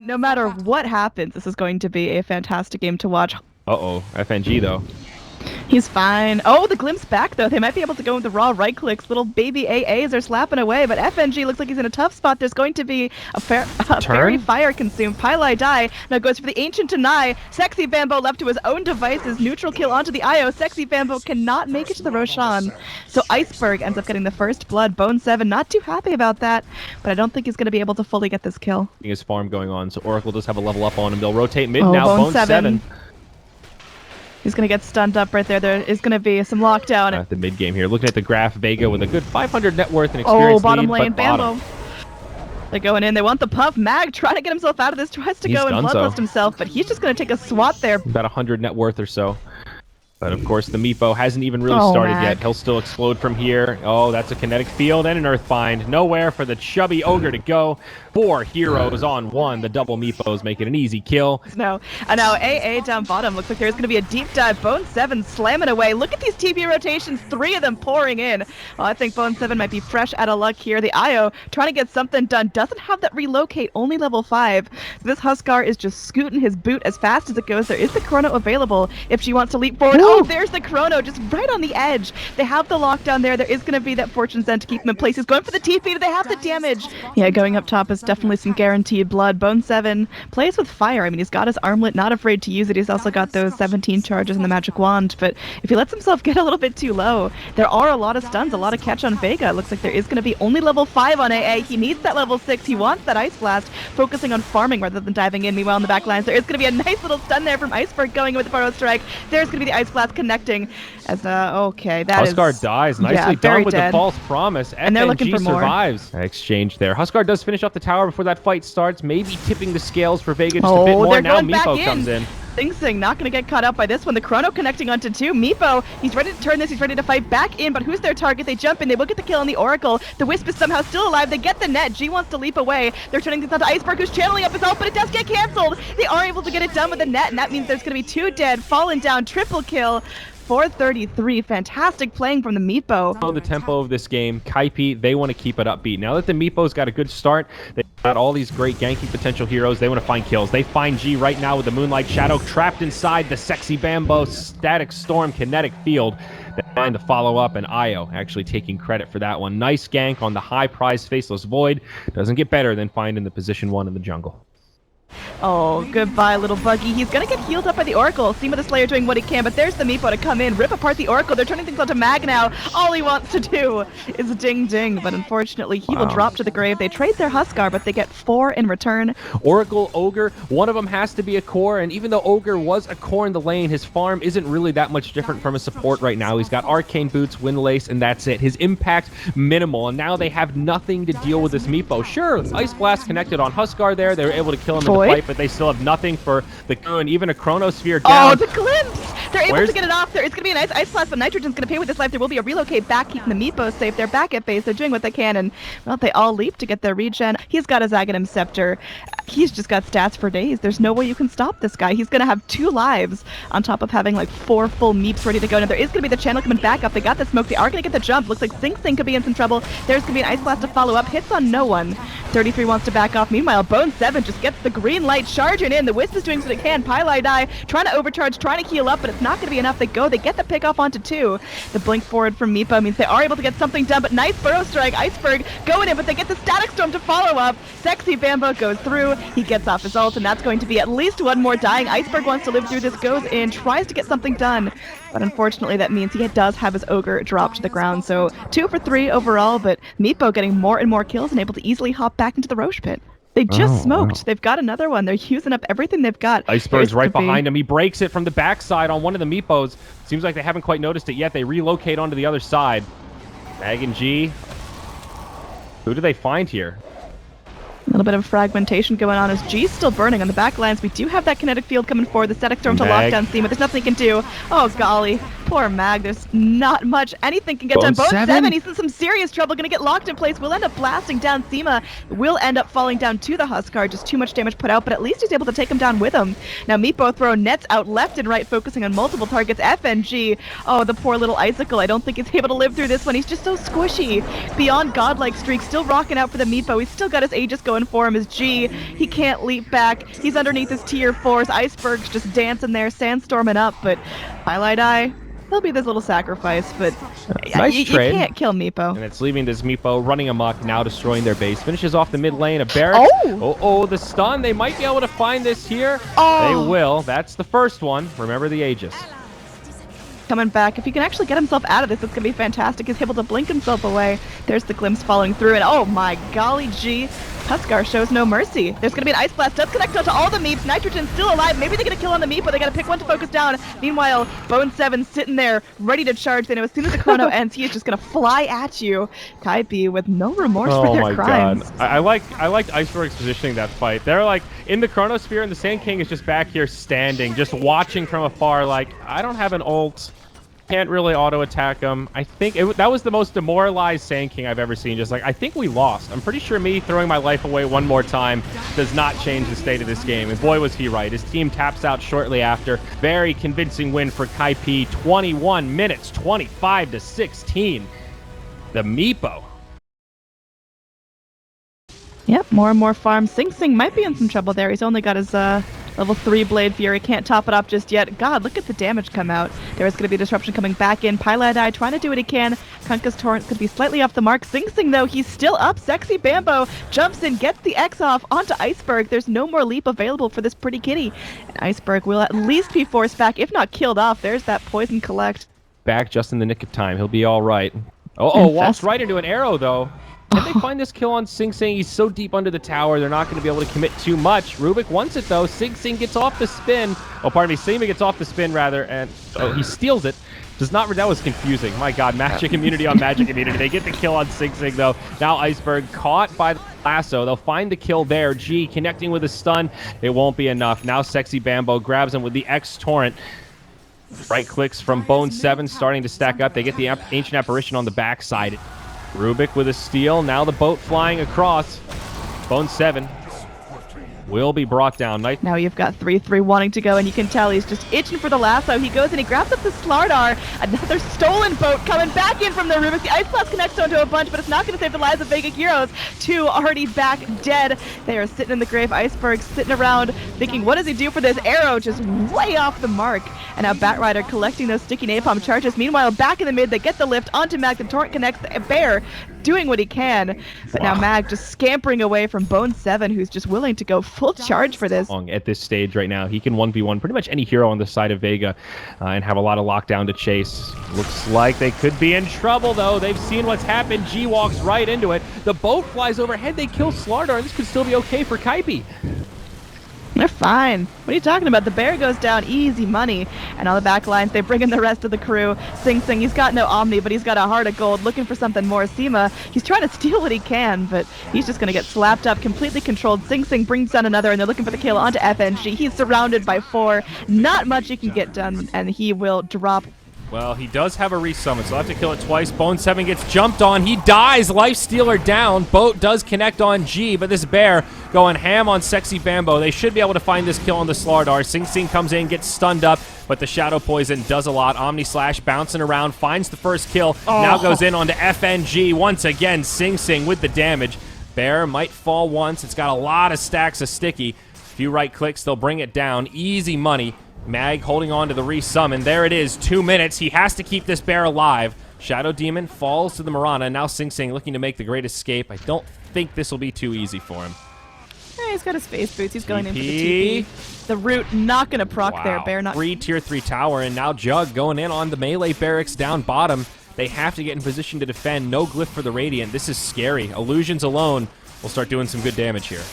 No matter what happens, this is going to be a fantastic game to watch. Uh-oh, FNG though. He's fine. Oh, the glimpse back, though. They might be able to go with the raw right clicks. Little baby AAs are slapping away, but FNG looks like he's in a tough spot. There's going to be a fairy fire consumed. Pylai die. Now goes for the Ancient Deny. Sexy Bambo left to his own devices. Neutral kill onto the IO. Sexy Bambo cannot make it to the Roshan. So Iceberg ends up getting the first blood. Bone 7 not too happy about that, but I don't think he's going to be able to fully get this kill. His farm going on, so Oracle does have a level up on him. They'll rotate mid now. Bone 7. He's going to get stunned up right there. There is going to be some lockdown. At the mid game here. Looking at the graph, VEGA with a good 500 net worth and experience. Oh, bottom lead, lane, Bambo. They're going in. They want the puff. Mag trying to get himself out of this. Tries to go and bloodlust himself, but he's just going to take a swat there. About 100 net worth or so. But of course, the Meepo hasn't even really started yet. He'll still explode from here. Oh, that's a kinetic field and an Earthbind. Nowhere for the chubby ogre to go. 4 heroes on 1. The double Meepos make it an easy kill. No, and now AA down bottom. Looks like there's going to be a deep dive. Bone 7 slamming away. Look at these TP rotations. 3 of them pouring in. Well, I think Bone 7 might be fresh out of luck here. The IO trying to get something done. Doesn't have that relocate. Only level 5. So this Huskar is just scooting his boot as fast as it goes. There is the Chrono available if she wants to leap forward. Woo! Oh, there's the Chrono just right on the edge. They have the lockdown there. There is going to be that Fortune Send to keep him in place. He's going for the TP. Do they have the damage? Yeah, going up top is definitely some guaranteed blood. Bone 7 plays with fire. I mean, he's got his armlet, not afraid to use it. He's also got those 17 charges in the magic wand, but if he lets himself get a little bit too low, there are a lot of stuns, a lot of catch on VEGA. It looks like there is going to be only level 5 on AA. He needs that level 6. He wants that Ice Blast, focusing on farming rather than diving in. Meanwhile, in the back lines, there is going to be a nice little stun there from Iceberg going with the Burrow Strike. There's going to be the Ice Blast connecting. As okay, that Huskar dies. Nicely done with the false promise. And they're looking for more. Survives. Exchange there. Huskar does finish off the tower before that fight starts. Maybe tipping the scales for VEGA just a bit more. Now Meepo comes in. Sing not going to get caught up by this one. The Chrono connecting onto 2. Meepo, he's ready to turn this. He's ready to fight back in, but who's their target? They jump in. They will get the kill on the Oracle. The Wisp is somehow still alive. They get the net. G wants to leap away. They're turning this onto Iceberg, who's channeling up his ult, but it does get canceled. They are able to get it done with the net, and that means there's going to be 2 dead, fallen down, triple kill. 433, fantastic playing from the Meepo. The tempo of this game, Kaipi, they want to keep it upbeat. Now that the Meepo's got a good start, they've got all these great ganking potential heroes. They want to find kills. They find G right now with the Moonlight Shadow trapped inside the Sexy Bambo Static Storm Kinetic Field. They're trying to follow up, and IO actually taking credit for that one. Nice gank on the high prize Faceless Void. Doesn't get better than finding the position 1 in the jungle. Oh, goodbye, little buggy. He's gonna get healed up by the Oracle. Seema the Slayer doing what he can, but there's the Meepo to come in, rip apart the Oracle. They're turning things onto Mag now. All he wants to do is ding ding, but unfortunately he will drop to the grave. They trade their Huskar, but they get 4 in return. Oracle, Ogre, one of them has to be a core, and even though Ogre was a core in the lane, his farm isn't really that much different from a support right now. He's got Arcane Boots, Windlace, and that's it. His impact minimal, and now they have nothing to deal with this Meepo. Sure, Ice Blast connected on Huskar there. They were able to kill him in the fight, but they still have nothing for the Q, and even a Chronosphere down. Oh, the glimpse! They're able to get it off. There is going to be a nice Ice Blast, but Nitrogen's going to pay with his life. There will be a relocate back, keeping the Meepo safe. They're back at base. They're doing what they can, and, well, they all leap to get their regen. He's got his Aghanim Scepter. He's just got stats for days. There's no way you can stop this guy. He's going to have 2 lives on top of having, like, 4 full Meeps ready to go. Now, there is going to be the channel coming back up. They got the smoke. They are going to get the jump. Looks like Sing could be in some trouble. There's going to be an Ice Blast to follow up. Hits on no one. 33 wants to back off. Meanwhile, Bone 7 just gets the green light charging in. The Wisp is doing what it can. Pylai die, trying to overcharge, trying to heal up, but it's not going to be enough. They go. They get the pick off onto 2. The blink forward from Meepo means they are able to get something done, but nice Burrow Strike. Iceberg going in, but they get the Static Storm to follow up. Sexy Bambo goes through. He gets off his ult, and that's going to be at least 1 more dying. Iceberg wants to live through this, goes in, tries to get something done, but unfortunately that means he does have his Ogre drop to the ground. So 2 for 3 overall, but Meepo getting more and more kills and able to easily hop back into the Roche pit. They just smoked. Wow. They've got another one. They're using up everything they've got. Iceberg's right behind him. He breaks it from the backside on one of the Meepos. Seems like they haven't quite noticed it yet. They relocate onto the other side. Mag and G. Who do they find here? A little bit of fragmentation going on as G's still burning on the back lines. We do have that kinetic field coming forward. The Static Storm to lock down Seema. There's nothing he can do. Oh, golly. Poor Mag. There's not much anything can get done. Bone 7, he's in some serious trouble. Going to get locked in place. We'll end up blasting down Seema. Will end up falling down to the Huskar. Just too much damage put out, but at least he's able to take him down with him. Now, Meepo throw nets out left and right, focusing on multiple targets. FNG. Oh, the poor little Icicle. I don't think he's able to live through this one. He's just so squishy. Beyond godlike streak. Still rocking out for the Meepo. He's still got his Aegis going. going for him is G. He can't leap back. He's underneath his tier 4s. Iceberg's just dancing there, sandstorming up, but Highlight Eye, there'll be this little sacrifice, but nice you trade. can't kill Meepo. And it's leaving this Meepo running amok, now destroying their base. Finishes off the mid lane. A Barrack. Oh, the stun. They might be able to find this here. They will. That's the first one. Remember the Aegis. Coming back. If he can actually get himself out of this, it's going to be fantastic. He's able to blink himself away. There's the glimpse following through, and oh my golly gee, Huskar shows no mercy. There's going to be an Ice Blast. Does connect onto all the Meeps. Nitrogen's still alive. Maybe they get a kill on the Meep, but they got to pick one to focus down. Meanwhile, Bone 7 sitting there, ready to charge. They know as soon as the chrono ends, he is just going to fly at you. Kaipi with no remorse for their crimes. God. I liked Iceberg's positioning that fight. They're like in the Chronosphere, and the Sand King is just back here standing, just watching from afar like, I don't have an ult. Can't really auto attack him. I think that was the most demoralized Sand King I've ever seen. Just like, I think we lost. I'm pretty sure me throwing my life away one more time does not change the state of this game. And boy, was he right. His team taps out shortly after. Very convincing win for Kaipi. 21 minutes, 25-16. The Meepo. Yep, more and more farms. Sing Sing might be in some trouble there. He's only got his level 3 Blade Fury. Can't top it up just yet. God, look at the damage come out. There is going to be disruption coming back in. Pylai trying to do what he can. Kunkka's Torrent could be slightly off the mark. Sing Sing, though, he's still up. Sexy Bambo jumps in, gets the X off onto Iceberg. There's no more leap available for this pretty kitty. And Iceberg will at least be forced back, if not killed off. There's that poison collect. Back just in the nick of time. He'll be all right. Walks right into an arrow, though. Can they find this kill on Sing Sing? He's so deep under the tower, they're not going to be able to commit too much. Rubik wants it, though. Sing Sing gets off the spin. Oh, pardon me. Seema gets off the spin, rather, and he steals it. That was confusing. My God, Magic Immunity on Magic Immunity. They get the kill on Sing Sing, though. Now Iceberg caught by the lasso. They'll find the kill there. G connecting with a stun. It won't be enough. Now Sexy Bambo grabs him with the X Torrent. Right clicks from Bone 7 starting to stack up. They get the Ancient Apparition on the backside. Rubik with a steal. Now the boat flying across. Bone 7 will be brought down. Now you've got 3-3 wanting to go, and you can tell he's just itching for the lasso. He goes and he grabs up the Slardar. Another stolen boat coming back in from the Rubik. The Ice Blast connects onto a bunch, but it's not going to save the lives of VEGA heroes. 2 already back dead. They are sitting in the grave. Iceberg sitting around thinking, what does he do for this? Arrow just way off the mark. And now Batrider collecting those sticky napalm charges. Meanwhile, back in the mid, they get the lift onto Mag. The Torrent connects. The Bear doing what he can. But now Mag just scampering away from Bone 7, who's just willing to go full charge for this. At this stage right now, he can 1v1 pretty much any hero on the side of VEGA and have a lot of lockdown to chase. Looks like they could be in trouble, though. They've seen what's happened. G walks right into it. The boat flies overhead. They kill Slardar, and this could still be okay for Kaipi. They're fine. What are you talking about? The Bear goes down, easy money. And on the back lines, they bring in the rest of the crew. Sing Sing, he's got no Omni, but he's got a heart of gold, looking for something more. Seema, he's trying to steal what he can, but he's just going to get slapped up, completely controlled. Sing Sing brings down another, and they're looking for the kill onto FNG. He's surrounded by 4. Not much he can get done, and he will drop. Well, he does have a resummon, so he'll have to kill it twice. Bone 7 gets jumped on. He dies. Life Stealer down. Boat does connect on G, but this Bear going ham on Sexy Bambo. They should be able to find this kill on the Slardar. Sing Sing comes in, gets stunned up, but the Shadow Poison does a lot. Omni Slash bouncing around, finds the first kill. Now goes in onto FNG. Once again, Sing Sing with the damage. Bear might fall once. It's got a lot of stacks of sticky. Few right clicks, they'll bring it down. Easy money. Mag holding on to the resummon. There it is, 2 minutes. He has to keep this Bear alive. Shadow Demon falls to the Mirana. Now Sing Sing looking to make the great escape. I don't think this will be too easy for him. Yeah, he's got his space boots. He's going in for the TP. The root not going to proc there. Bear not. Free tier 3 tower, and now Jug going in on the melee barracks down bottom. They have to get in position to defend. No glyph for the Radiant. This is scary. Illusions alone will start doing some good damage here.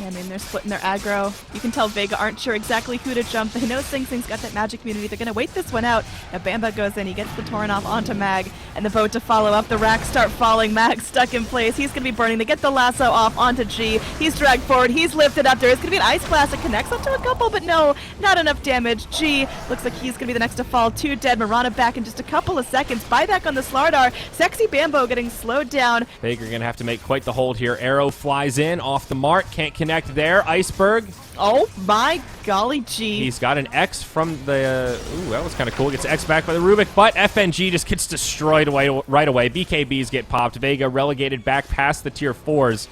Yeah, I mean, they're splitting their aggro. You can tell VEGA aren't sure exactly who to jump. They know Sing Sing's got that magic immunity. They're going to wait this one out. Now Bamba goes in. He gets the Torrent off onto Mag, and the boat to follow up. The racks start falling. Mag stuck in place. He's going to be burning. They get the lasso off onto G. He's dragged forward. He's lifted up. There is going to be an Ice Blast. It connects onto a couple, but no, not enough damage. G looks like he's going to be the next to fall. 2 dead. Mirana back in just a couple of seconds. Buyback on the Slardar. Sexy Bambo getting slowed down. VEGA are going to have to make quite the hold here. Arrow flies in, off the mark. Can't connect there. Iceberg. Oh my golly gee. He's got an X from the... ooh, that was kind of cool. Gets X back by the Rubik, but FNG just gets destroyed right away. BKBs get popped. VEGA relegated back past the tier 4s.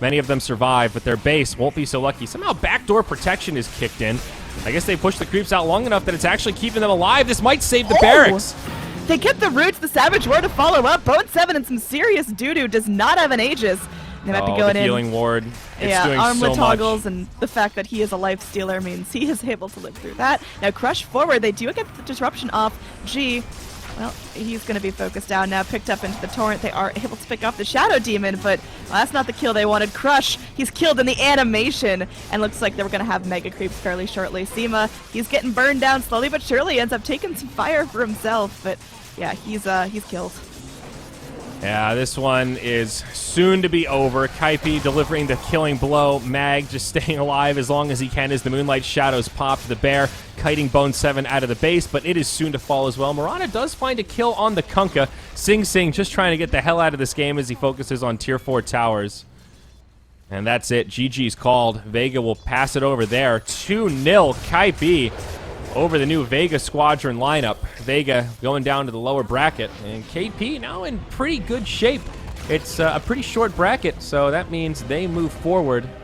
Many of them survive, but their base won't be so lucky. Somehow backdoor protection is kicked in. I guess they pushed the creeps out long enough that it's actually keeping them alive. This might save the barracks. They get the roots, the Savage War to follow up. Bone 7 and some serious doo-doo does not have an Aegis. They might be going the healing ward. It's doing armlet so toggles, much. and the fact that he is a life stealer means he is able to live through that. Now Crush forward, they do get the disruption off G. Well, he's going to be focused down now, picked up into the Torrent. They are able to pick off the Shadow Demon, but that's not the kill they wanted. Crush, he's killed in the animation, and looks like they were going to have Mega Creeps fairly shortly. Seema, he's getting burned down slowly but surely, ends up taking some fire for himself, but yeah, he's killed. Yeah, this one is soon to be over. Kaipi delivering the killing blow. Mag just staying alive as long as he can as the Moonlight Shadows pop. The Bear kiting Bone 7 out of the base, but it is soon to fall as well. Mirana does find a kill on the Kunkka. Sing Sing just trying to get the hell out of this game as he focuses on Tier 4 towers. And that's it. GG's called. Vega will pass it over there. 2-0 Kaipi over the new Vega Squadron lineup. Vega going down to the lower bracket, and KP now in pretty good shape. It's a pretty short bracket, so that means they move forward